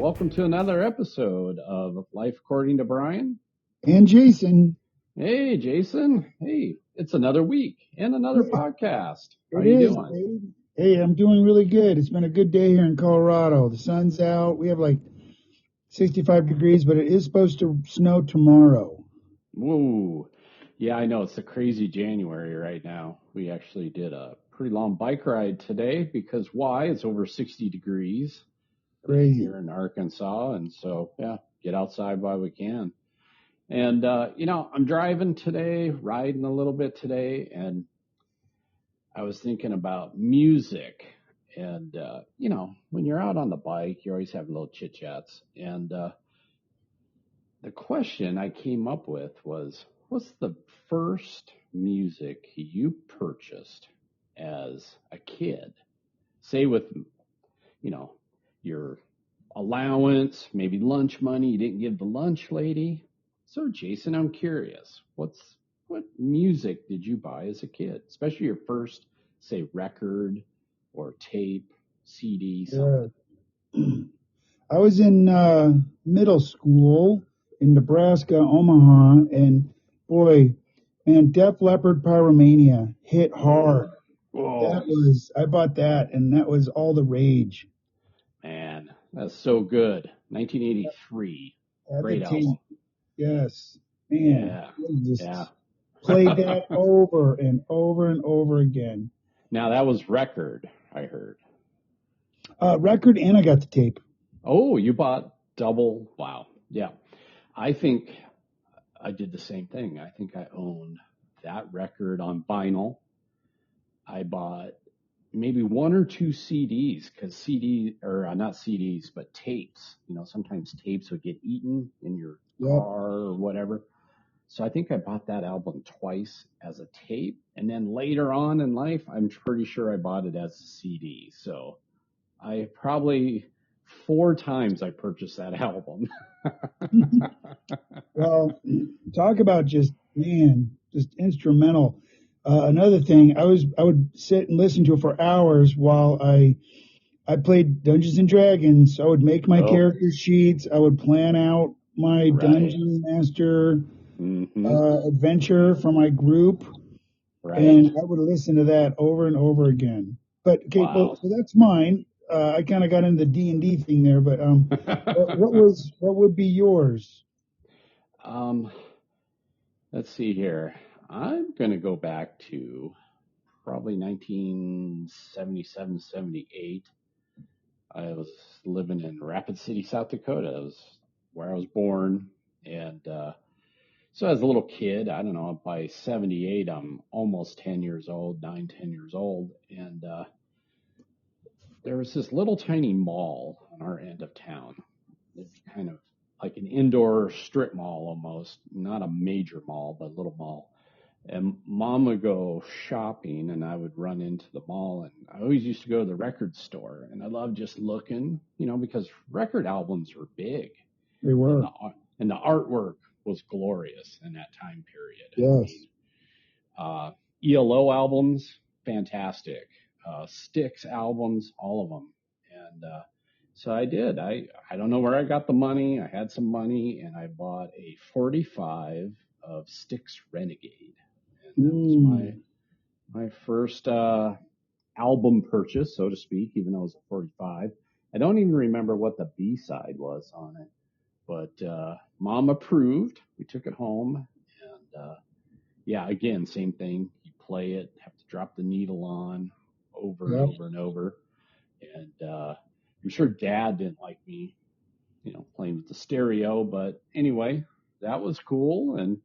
Welcome to another episode of Life According to Brian. And Jason. Hey, Jason. Hey, it's another week and another podcast. How It you is, doing? babe. Hey, I'm doing really good. It's been a good day here in Colorado. The sun's out. We have like 65 degrees, but it is supposed to snow tomorrow. Whoa. Yeah, I know. It's a crazy January right now. We actually did a pretty long bike ride today because why? It's over 60 degrees Crazy. here in Arkansas. And so, yeah, get outside while we can. And, I'm driving today, riding a little bit today, and I was thinking about music. And, when you're out on the bike, you always have little chit chats. And the question I came up with was, what's the first music you purchased as a kid? Say with, your allowance, maybe lunch money, you didn't give the lunch lady. So, Jason, I'm curious, what music did you buy as a kid, especially your first, say, record or tape, CD, something? Yeah. I was in middle school in Nebraska, Omaha, and boy, man, Def Leppard Pyromania hit hard. Whoa, I bought that, and that was all the rage. man, that's so good. 1983, Had great the tape. album. Yes, man. Yeah, Just yeah. played that over and over and over again. Now that was record, I heard. Record, and I got the tape. Oh, you bought double? Wow. Yeah. I think I did the same thing. I think I owned that record on vinyl. I bought maybe one or two CDs because not CDs, but tapes. Sometimes tapes would get eaten in your car or whatever. So I think I bought that album twice as a tape. And then later on in life, I'm pretty sure I bought it as a CD. So I probably 4 times I purchased that album. Well, talk about just instrumental. Another thing, I would sit and listen to it for hours while I played Dungeons and Dragons. I would make my character sheets. I would plan out my dungeon master adventure for my group, and I would listen to that over and over again. But okay, well, so that's mine. I kind of got into the D&D thing there, but what would be yours? Let's see here. I'm going to go back to probably 1977, 78. I was living in Rapid City, South Dakota. That was where I was born. And so as a little kid, I don't know, by 78, I'm almost 10 years old, 9, 10 years old. And there was this little tiny mall on our end of town. It's kind of like an indoor strip mall almost, not a major mall, but a little mall. And Mom would go shopping and I would run into the mall, and I always used to go to the record store, and I loved just looking, because record albums were big. They were. And the artwork was glorious in that time period. Yes. ELO albums, fantastic. Styx albums, all of them. And so I did. I don't know where I got the money. I had some money, and I bought a 45 of Styx Renegade. And that was my first album purchase, so to speak, even though it was a 45. I don't even remember what the B-side was on it, but Mom approved. We took it home, and again, same thing. You play it, have to drop the needle on over and over and over. And I'm sure Dad didn't like me, playing with the stereo, but anyway, that was cool. And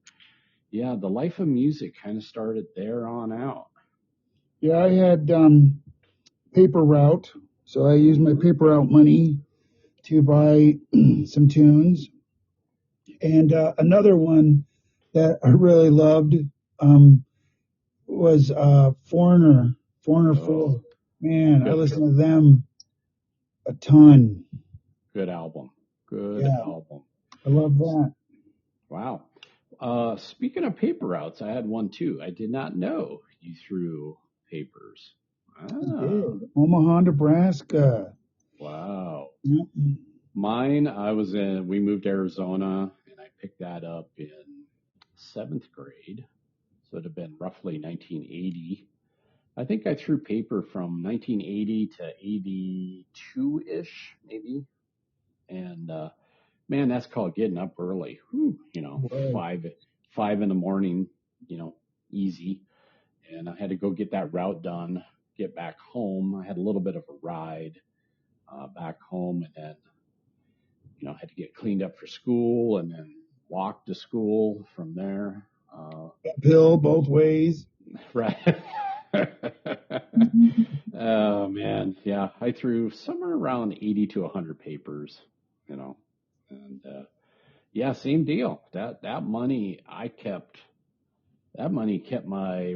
yeah, the life of music kind of started there on out. Yeah, I had paper route, so I used my paper route money to buy some tunes. And another one that I really loved was Foreigner 4. Man, I listened to them a ton. Good album. Good album. I love that. Wow. Speaking of paper routes, I had one too. I did not know you threw papers. I did. Omaha, Nebraska. Wow. Mm-hmm. Mine, we moved to Arizona and I picked that up in seventh grade. So it'd have been roughly 1980. I think I threw paper from 1980 to 82-ish, maybe. And, man, that's called getting up early. Whew, Right. five in the morning, easy. And I had to go get that route done, get back home. I had a little bit of a ride back home, and then had to get cleaned up for school, and then walk to school from there. Uphill both ways. Right. Oh man, yeah. I threw somewhere around 80 to 100 papers, and yeah, same deal. That money I kept. That money kept my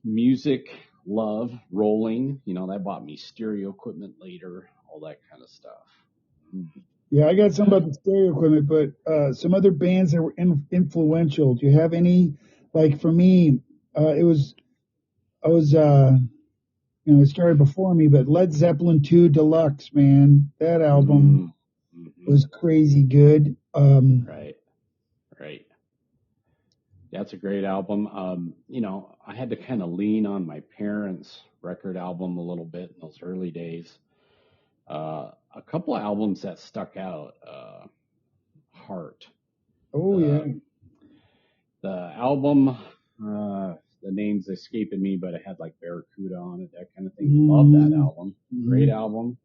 music love rolling. That bought me stereo equipment later, all that kind of stuff. Yeah, I got some about the stereo equipment, but some other bands that were influential. Do you have any? Like for me, I was, it started before me, but Led Zeppelin 2 Deluxe, man, that album was crazy good. Right. That's a great album. I had to kind of lean on my parents' record album a little bit in those early days. A couple of albums that stuck out. Heart. Oh yeah. The album, the name's escaping me, but it had like Barracuda on it, that kind of thing. Love that album. Great album.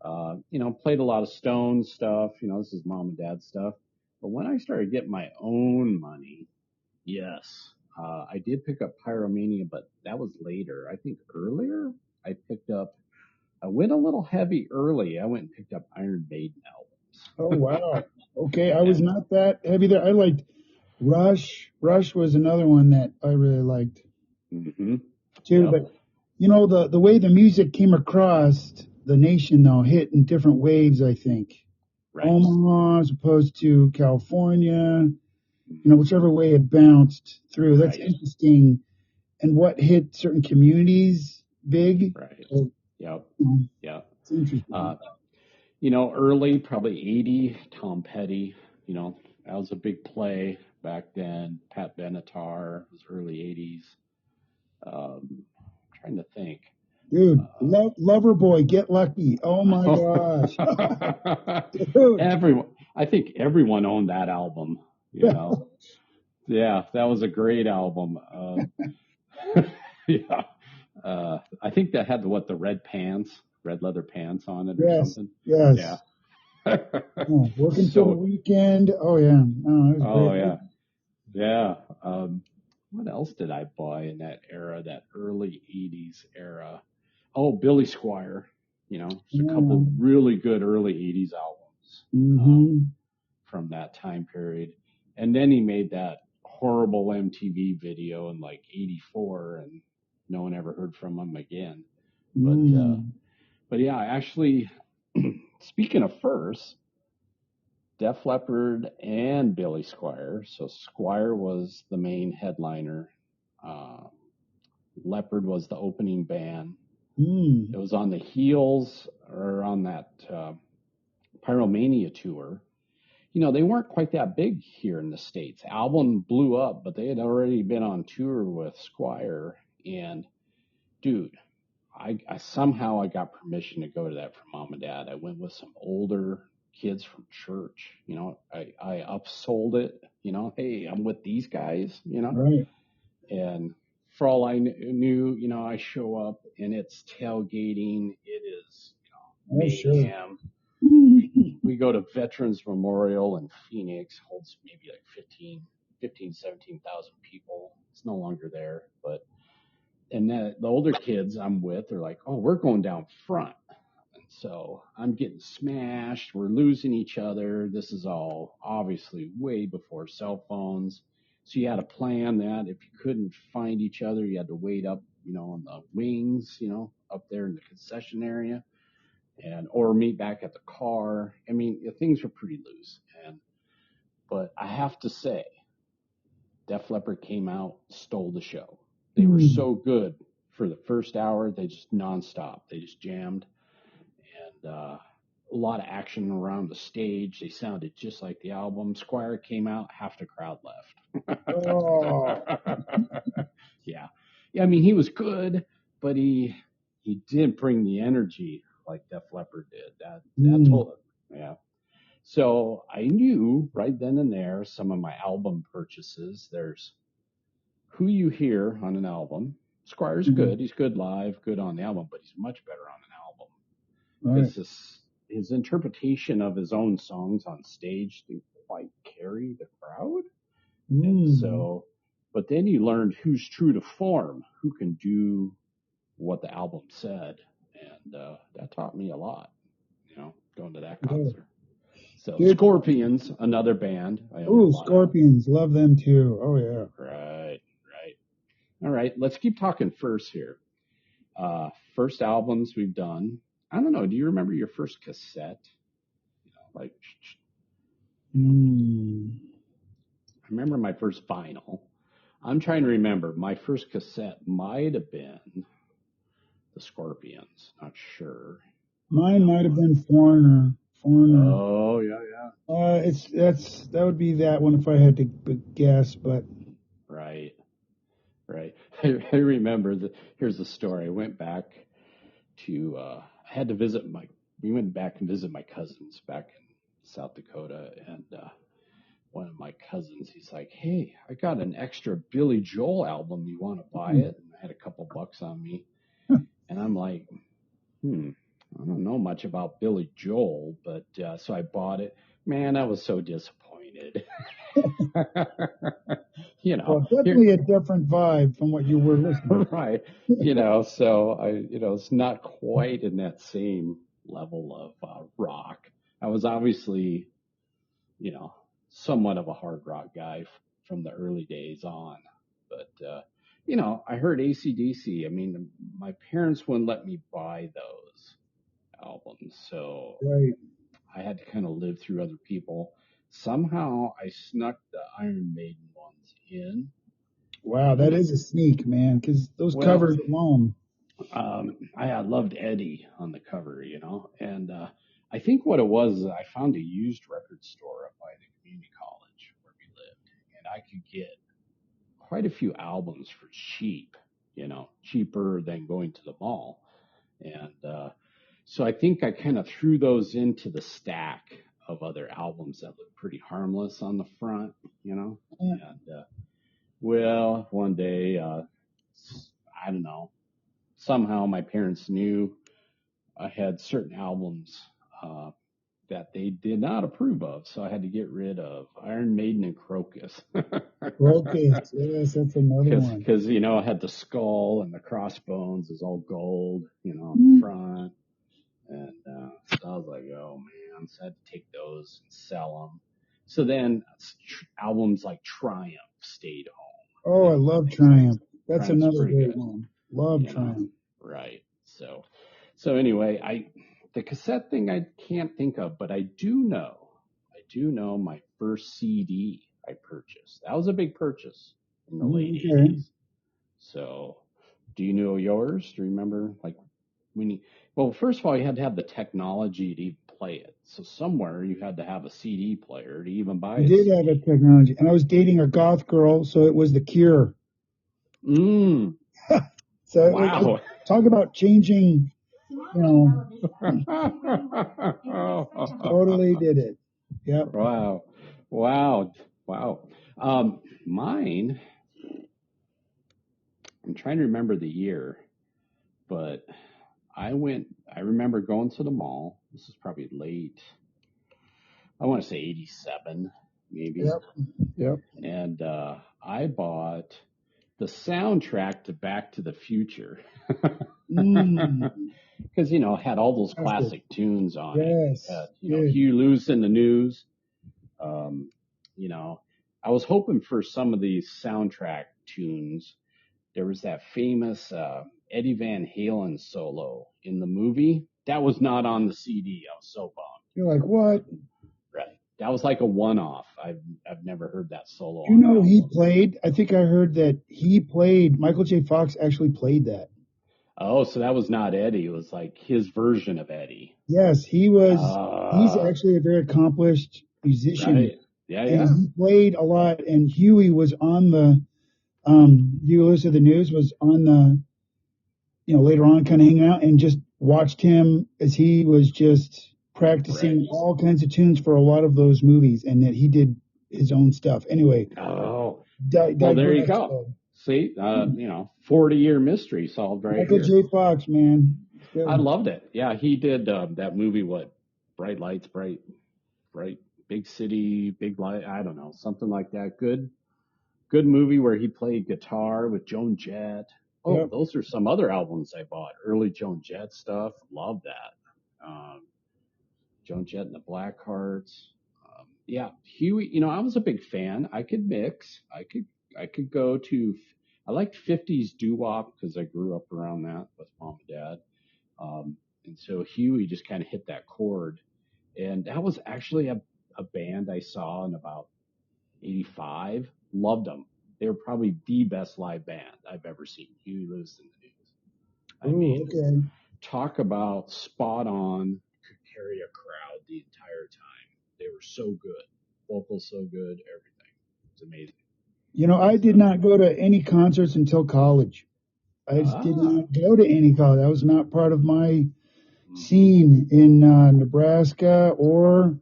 Played a lot of Stones stuff. This is mom and dad stuff. But when I started getting my own money, yes, I did pick up Pyromania, but that was later. I think earlier I went a little heavy early. I went and picked up Iron Maiden albums. Oh wow. Okay, I was not that heavy there. I liked Rush. Rush was another one that I really liked too. Yep. But the way the music came across the nation though hit in different waves. I think Right. Omaha as opposed to California. Whichever way it bounced through. That's Right. interesting. And what hit certain communities big. Right. So, Yep. Yep. it's interesting. Early, probably 80, Tom Petty, that was a big play back then. Pat Benatar was early 80s. Trying to think. Dude, Loverboy, Get Lucky. Oh my gosh. Dude. I think everyone owned that album, Yeah, that was a great album. Yeah. I think that had the red leather pants on it or something. Yes. Yeah. Working for the weekend. Oh yeah. Oh yeah. Yeah. What else did I buy in that era, that early 80s era? Oh, Billy Squier. There's a couple really good early 80s albums from that time period. And then he made that horrible MTV video in like 84 and no one ever heard from him again. But yeah, actually, speaking of first, Def Leppard and Billy Squier. So Squier was the main headliner. Leppard was the opening band. It was on the heels or on that Pyromania tour. They weren't quite that big here in the States. Album blew up, but they had already been on tour with Squier. And dude, I somehow I got permission to go to that from mom and dad. I went with some older kids from church. I upsold it. Hey, I'm with these guys. Right. And for all I knew, I show up and it's tailgating. It is mayhem. We go to Veterans Memorial in Phoenix, holds maybe like 17,000 people. It's no longer there, but the older kids I'm with are like, oh, we're going down front. And so I'm getting smashed. We're losing each other. This is all obviously way before cell phones. So you had to plan that. If you couldn't find each other, you had to wait up, on the wings, up there in the concession area or meet back at the car. I mean, things were pretty loose. But I have to say, Def Leppard came out, stole the show. They were so good for the first hour. They just nonstop. They just jammed. And a lot of action around the stage. They sounded just like the album. Squire came out, half the crowd left. Oh, Yeah. Yeah, I mean, he was good, but he didn't bring the energy like Def Leppard did. That mm, told him. Yeah. So I knew right then and there some of my album purchases. There's Who You Hear on an album. Squire's mm, good. He's good live, good on the album, but he's much better on an album right. because his interpretation of his own songs on stage didn't quite carry the crowd. And Mm, so, but then you learned who's true to form, who can do what the album said. And that taught me a lot, going to that yeah. concert. So Dude, Scorpions, another band. I own a ooh, lot of. Scorpions, love them too. Oh yeah. Right, right. All right, let's keep talking first here. First albums we've done. I don't know. Do you remember your first cassette? Like, Mm. I remember my first vinyl. I'm trying to remember. My first cassette might have been the Scorpions. Not sure. Mine might have been Foreigner. Foreigner. Oh, yeah, yeah. That would be that one if I had to guess, but Right, right. I remember here's the story. I went back to, I had to we went back and visit my cousins back in South Dakota. And one of my cousins, he's like, hey, I got an extra Billy Joel album. You want to buy it? And I had a couple bucks on me. And I'm like, I don't know much about Billy Joel, but so I bought it. Man, I was so disappointed. well, Here, definitely a different vibe from what you were listening. right. So it's not quite in that same level of rock. I was obviously, somewhat of a hard rock guy from the early days on. But, I heard AC/DC. I mean, my parents wouldn't let me buy those albums. So Right. I had to kind of live through other people. Somehow I snuck the Iron Maiden ones in. Wow, that is a sneak, man, because those Well, covers alone. I loved Eddie on the cover, and I think what it was is I found a used record store up by the community college where we lived, and I could get quite a few albums for cheap, cheaper than going to the mall. And so I think I kind of threw those into the stack of other albums that looked pretty harmless on the front, And well, one day, I don't know, somehow my parents knew I had certain albums that they did not approve of, so I had to get rid of Iron Maiden and Crocus. Crocus, yes, that's another one. Because I had the skull and the crossbones is all gold, on the front, and so I was like, oh man, so I had to take those and sell them. So then albums like Triumph stayed home. Oh, I love Triumph. That's Triumph's another pretty great good. one. Love Triumph. Right. So anyway, the cassette thing I can't think of, but I do know my first CD I purchased. That was a big purchase in the late Okay. 80s. So do you know yours? Do you remember well, first of all, you had to have the technology to even play it. So somewhere you had to have a CD player to even buy I a did have a CD. technology, and I was dating a goth girl, so it was The Cure. Mm. So Wow. talk about changing, totally did it. Yep. Wow. Mine, I'm trying to remember the year, but I remember going to the mall. This is probably late. I want to say 87, maybe. Yep. And I bought the soundtrack to Back to the Future. Because, it had all those classic tunes on Yes. it. Hugh Lewis in the News. I was hoping for some of these soundtrack tunes. There was that famous Eddie Van Halen solo in the movie. That was not on the CD. I was so bummed. You're like, what? Right. That was like a one-off. I've never heard that solo. You know, he played. I think I heard that Michael J. Fox actually played that. Oh, so that was not Eddie. It was like his version of Eddie. Yes, he's Ah, actually a very accomplished musician, right. Yeah, and yeah. he played a lot. And Huey was on the, Huey Lewis of the News was on the, later on kind of hanging out and just watched him as he was just Right. practicing all kinds of tunes for a lot of those movies, and that he did his own stuff. Anyway, Oh, well, there you digress. go. See, 40-year mystery solved right Michael here. J. Fox, man, it's I good. loved it. Yeah, he did that movie. What? Bright lights, bright, big city, big light. I don't know, something like that. Good movie where he played guitar with Joan Jett. Oh, Yep. those are some other albums I bought. Early Joan Jett stuff. Love that. Joan Jett and the Blackhearts. Yeah, Huey. I was a big fan. I could mix. I could go to. I liked 50s doo wop because I grew up around that with mom and dad. And so Huey just kind of hit that chord. And that was actually a band I saw in about 85. Loved them. They were probably the best live band I've ever seen. Huey Lewis and the News. I Oh, mean, okay. talk about spot on, could carry a crowd the entire time. They were so good. Vocals so good, everything. It's amazing. I did So, not go to any concerts until college. I just did ah, not go to any college. That was not part of my hmm, scene in Nebraska or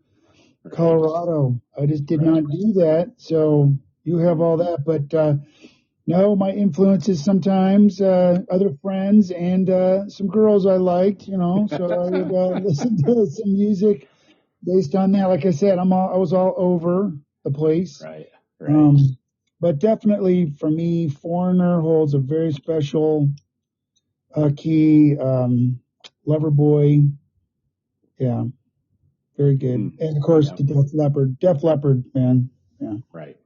right, Colorado. I just did right. not do that. So you have all Hmm. that, but no, my influences sometimes other friends and some girls I liked. So I would listen to some music based on that. Like I said, I was all over the place. Right, Um, right. but definitely for me, Foreigner holds a very special key. Loverboy, yeah, very good. Hmm. And of course, Yeah, the Def Leppard, man, yeah. right.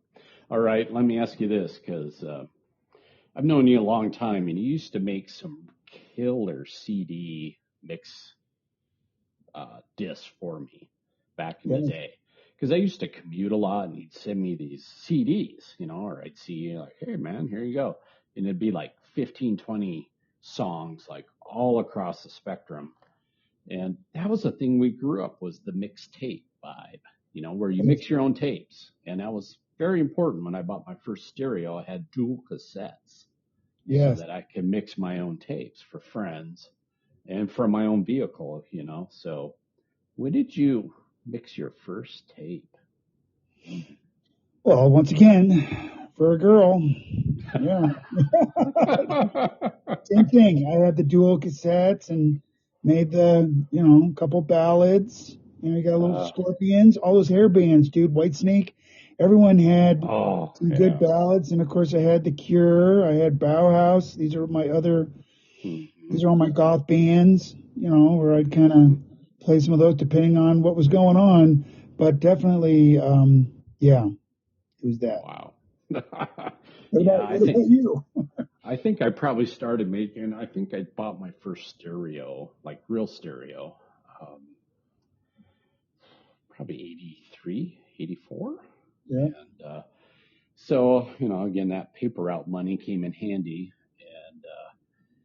All right, let me ask you this because I've known you a long time, and you used to make some killer CD mix discs for me back in the Yeah. day. Because I used to commute a lot, and he'd send me these CDs, or I'd see like, hey man, here you go, and it'd be like 15, 20 songs, like all across the spectrum. And that was the thing we grew up was the mixtape vibe, where you mix your own tapes, and that was very important. When I bought my first stereo, I had dual cassettes so Yes. that I could mix my own tapes for friends and for my own vehicle, So when did you mix your first tape? Well, once again, for a girl, yeah, same thing. I had the dual cassettes and made couple ballads. You got a little uh, Scorpions, all those hair bands, dude. Whitesnake. Everyone had oh, some good yeah. ballads, and of course, I had the Cure. I had Bauhaus. Hmm. These are all my goth bands. Where I'd kind of play some of those depending on what was going on. But definitely, yeah, it was that. Wow. Yeah, What about you? I think I probably started making. I think I bought my first stereo, like real stereo, um, probably 83, 84. Yeah. And so, again, that paper route money came in handy. And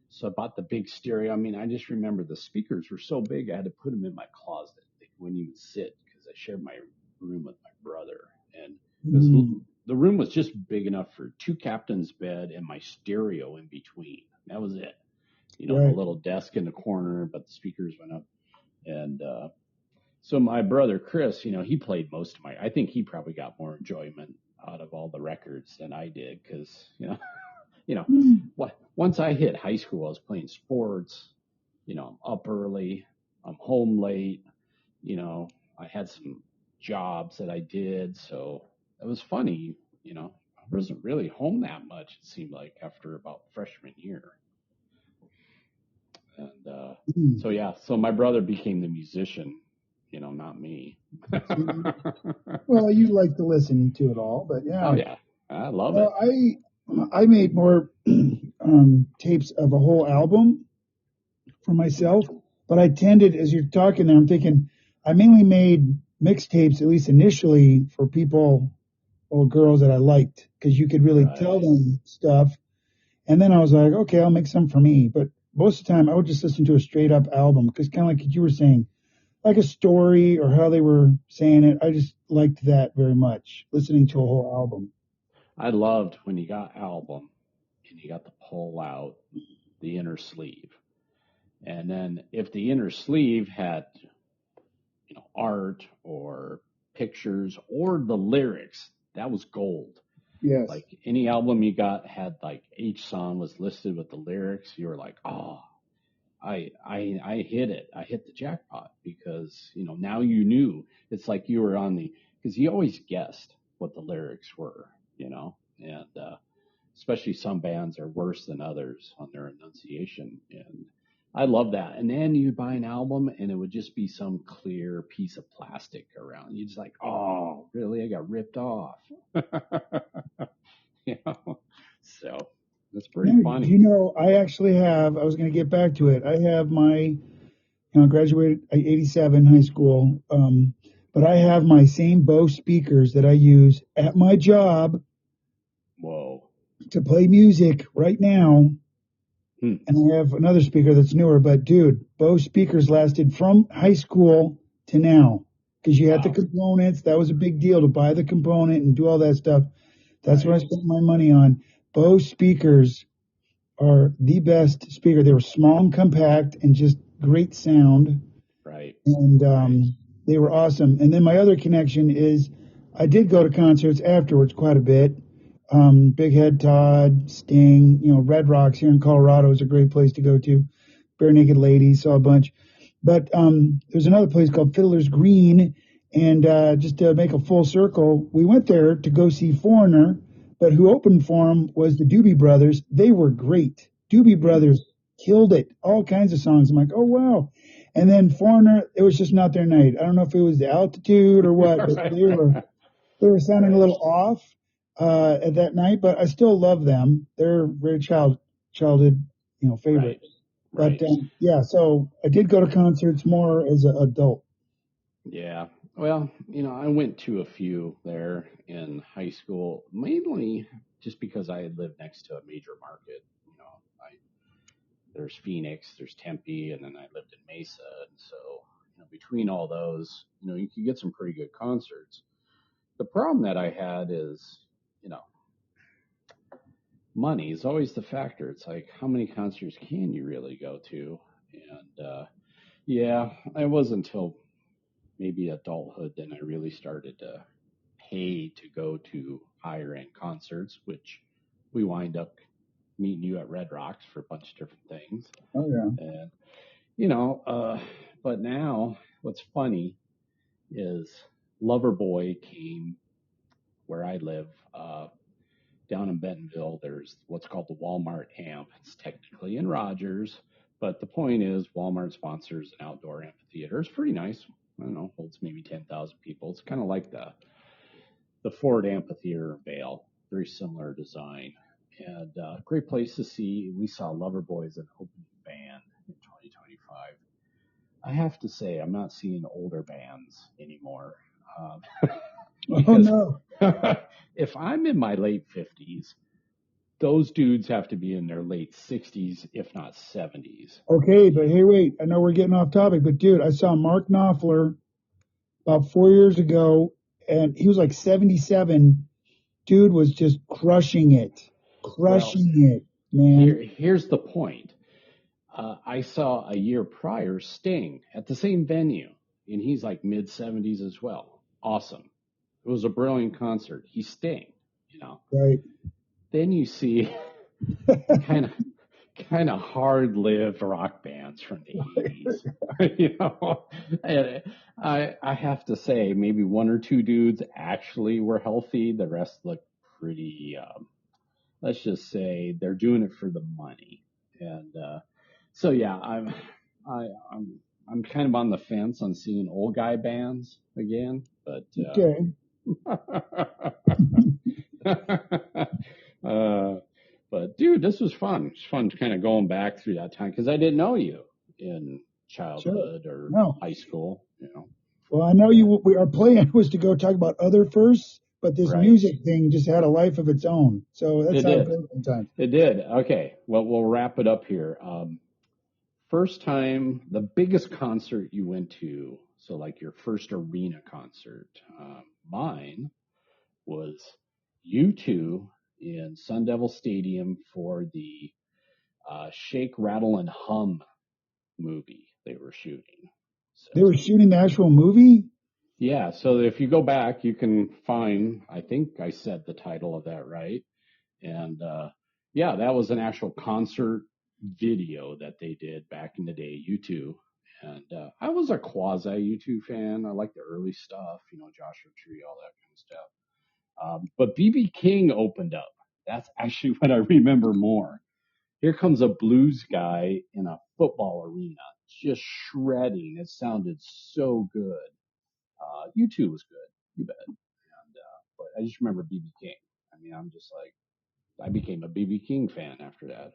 so I bought the big stereo. I mean, I just remember the speakers were so big, I had to put them in my closet. They wouldn't even sit because I shared my room with my brother. And it was Mm, the room was just big enough for two captain's bed and my stereo in between. That was it. The right. little desk in the corner, but the speakers went up. And so my brother Chris, he played most of I think he probably got more enjoyment out of all the records than I did because you know, Mm, once I hit high school, I was playing sports. I'm up early, I'm home late. I had some jobs that I did, so it was funny. I wasn't really home that much. It seemed like after about freshman year, and mm. so yeah, so my brother became the musician. Not me. See, well, you like to listen to it all, but Oh yeah. yeah, I love Well, it. I made more tapes of a whole album for myself, but I tended, as you're talking there, I'm thinking I mainly made mixtapes, at least initially, for people or girls that I liked, because you could really tell Right. them stuff. And then I was like, okay, I'll make some for me. But most of the time I would just listen to a straight up album because kind of like you were saying, like a story or how they were saying it. I just liked that very much, listening to a whole album. I loved when you got album and you got to pull out the inner sleeve. And then if the inner sleeve had, art or pictures or the lyrics, that was gold. Yes. Like any album you got had like each song was listed with the lyrics. You were like, oh, I hit it. I hit the jackpot because, now you knew. It's like you were because you always guessed what the lyrics were, and especially some bands are worse than others on their enunciation. And I love that. And then you buy an album and it would just be some clear piece of plastic around. You're just like, oh, really? I got ripped off. So that's pretty funny. I was going to get back to it. I have I graduated at 87 high school. But I have my same Bose speakers that I use at my job. Whoa. To play music right now. And I have another speaker that's newer, but dude, Bose speakers lasted from high school to now because you had the components. That was a big deal to buy the component and do all that stuff. That's what I spent my money on. Bose speakers are the best speaker. They were small and compact and just great sound. Right. And they were awesome. And then my other connection is I did go to concerts afterwards quite a bit. Big Head Todd, Sting, Red Rocks here in Colorado is a great place to go to. Bare Naked Ladies, saw a bunch. But there's another place called Fiddler's Green, and just to make a full circle, we went there to go see Foreigner, but who opened for him was the Doobie Brothers. They were great. Doobie Brothers killed it. All kinds of songs. I'm like, oh, wow. And then Foreigner, it was just not their night. I don't know if it was the altitude or what, but they were sounding a little off. At that night, but I still love them. They're very childhood, favorite. Right. But so I did go to concerts more as an adult. Yeah. Well, I went to a few there in high school, mainly just because I had lived next to a major market. There's Phoenix, there's Tempe, and then I lived in Mesa, and so between all those, you could get some pretty good concerts. The problem that I had is, money is always the factor. It's like, how many concerts can you really go to? And it wasn't until maybe adulthood then I really started to pay to go to higher end concerts, which we wind up meeting you at Red Rocks for a bunch of different things. Oh yeah. And but now what's funny is Loverboy came where I live. Down in Bentonville, there's what's called the Walmart Amp. It's technically in Rogers, but the point is Walmart sponsors an outdoor amphitheater. It's pretty nice. I don't know, holds maybe 10,000 people. It's kind of like the Ford Amphitheater in Vail. Very similar design. And great place to see. We saw Loverboy as an opening band in 2025. I have to say, I'm not seeing older bands anymore. Oh no. If I'm in my late 50s, those dudes have to be in their late 60s, if not 70s. Okay, but hey, wait. I know we're getting off topic, but dude, I saw Mark Knopfler about 4 years ago, and he was like 77. Dude was just crushing it, man. Here's the point. I saw a year prior Sting at the same venue, and he's like mid 70s as well. Awesome. It was a brilliant concert. He's Sting, Right. Then you see kind of hard-lived rock bands from the 80s. And I have to say, maybe one or two dudes actually were healthy. The rest look pretty. Let's just say they're doing it for the money. And so yeah, I'm kind of on the fence on seeing old guy bands again, but. Okay. But dude, this was fun. It's fun kind of going back through that time because I didn't know you in childhood or high school. Well, I know our plan was to go talk about other firsts, but this music thing just had a life of its own. So that's how it goes sometimes. It did. Okay. Well, we'll wrap it up here. first time, the biggest concert you went to, so like your first arena concert. Mine was U2 in Sun Devil Stadium for the Shake, Rattle, and Hum movie they were shooting. They were So, shooting the actual movie? yeah, so if you go back, you can find, I think I said the title of that right. And yeah, that was an actual concert video that they did back in the day, U2. And I was a quasi U2 fan. I like the early stuff, Joshua Tree, all that kind of stuff. But BB King opened up. That's actually what I remember more. Here comes a blues guy in a football arena, just shredding. It sounded so good. U2 was good, you bet. And but I just remember BB King. I mean, I'm just like, I became a BB King fan after that.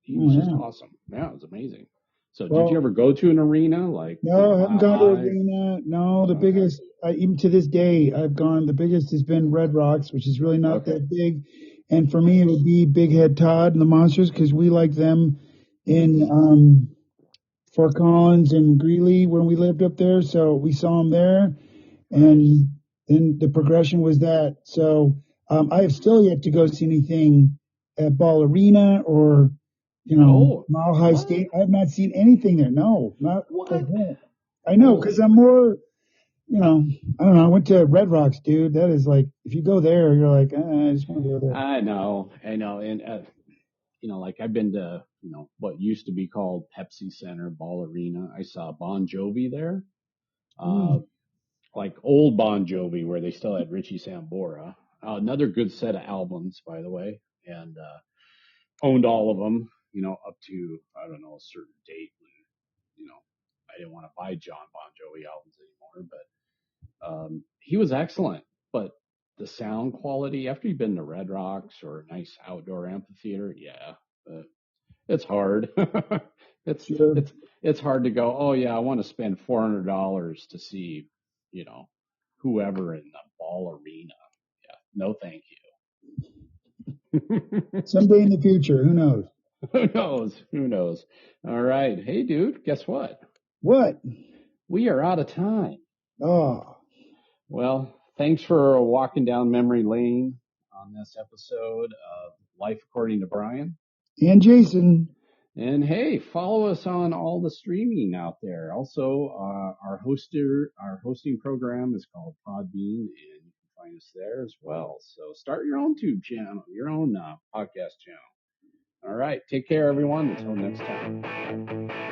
He Oh, was just yeah. awesome. Yeah, it was amazing. So, did you Well, ever go to an arena like no, I haven't gone to live? arena. No, the Okay, biggest, even to this day, I've gone. The biggest has been Red Rocks, which is really not okay, that big. And for me, it would be Big Head Todd and the Monsters because we like them in Fort Collins and Greeley when we lived up there. So we saw them there, right. and then the progression was that. So I have still yet to go see anything at Ball Arena or No, Mile High what? State. I have not seen anything there. No, not like What? that. I know because Holy, I'm more, I don't know. I went to Red Rocks, dude. That is like, if you go there, you're like, I just want to go there. I know, and like I've been to, what used to be called Pepsi Center, Ball Arena. I saw Bon Jovi there, uh, Mm. like old Bon Jovi, where they still had Richie Sambora. Another good set of albums, by the way, and owned all of them, up to, I don't know, a certain date when, I didn't want to buy John Bon Jovi albums anymore, but he was excellent. But the sound quality, after you've been to Red Rocks or a nice outdoor amphitheater, yeah, uh, it's hard. it's Sure. it's it's hard to go, oh yeah, I want to spend $400 to see, you know, whoever in the Ball Arena. Yeah, no thank you. Someday in the future, who knows? Who knows? Who knows? All right. Hey, dude, guess what? What? We are out of time. Oh, Well, thanks for walking down memory lane on this episode of Life According to Brian. and Jason. And hey, follow us on all the streaming out there. Also, our hosting program is called Podbean, and you can find us there as well. So start your own tube channel, your own podcast channel. All right. Take care, everyone. Until next time.